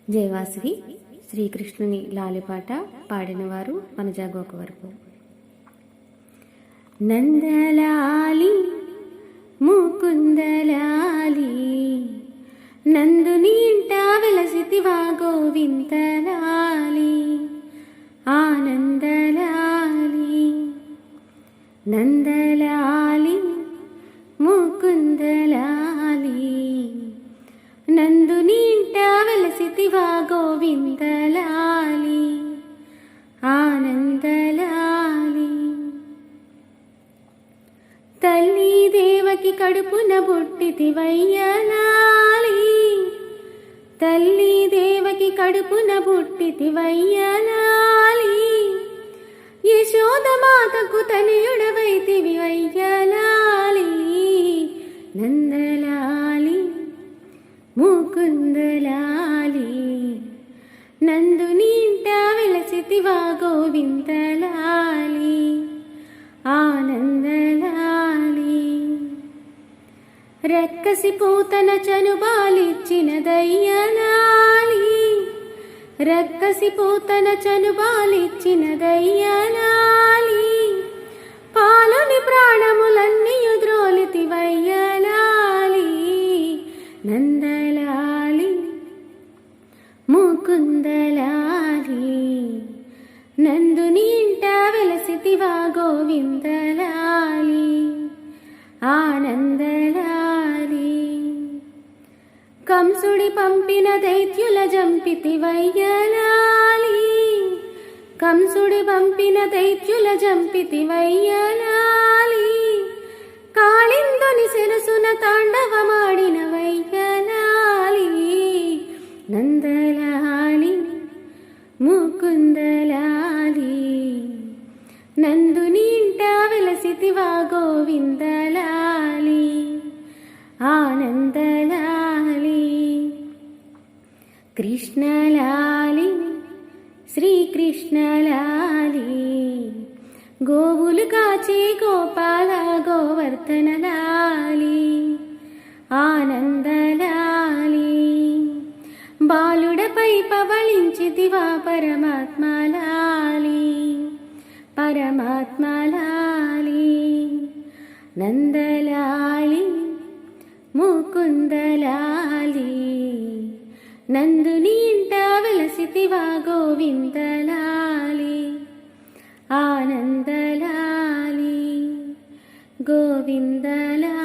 జయవాసవి శ్రీకృష్ణుని లాలిపాట పాడినవారు వనజా గోకవరపు. నందలాలి ముకుందలాలి నందుని ఇంట వెలసితివా గోవిందలాలి ఆనందలాలి నందలాలి ముకుందలాలి నందుని ఇంట వెలసితివా గోవిందలాలి ఆనందలాలి. తల్లి దేవకి కడుపున పుట్టితివయ్యలాలి తల్లి దేవకి కడుపున పుట్టితివయ్యలాలి యశోదమాతకు తనయుడవైతివి వయ్యలాలి నందలాలి ముకుందలాలి నందుని ఇంట వెలసితివా గోవిందలాలి ఆనందలాలి. రక్కసి పూతన చనుబాలిచ్చిన దయ్యలాలి రక్కసి పూతన చనుబాలిచ్చిన దయ్యలాలి పాలుని ప్రాణములన్నీ ద్రోలితివయ్యలాలి నందలాలి ముకుందలాలి నందుని ఇంట వెలసితివా గోవిందలాలి ఆనందలాలి. కంసుడి పంపిన దైత్యుల జంపితివయ్యలాలి కంసుడి పంపిన దైత్యుల జంపితివయ్యలాలి కాళిందుని శిరసున తాండవమాడిన వయ్యలాలి నందలాలి ముకుందలాలి నందుని ఇంట వెలసితివా గోవిందలాలి ఆనందలాలి. కృష్ణలాలి శ్రీకృష్ణలాలి గోవులు కాచే గోపాల గోవర్ధనలాలి ఆనందలాలి బాలుడపై పవళించితివా పరమాత్మలాలి పరమాత్మలాలి నందలాలి ముకుందలాలి నందుని ఇంట వెలసితివా గోవిందలాలి ఆనందలాలి గోవిందలాలి.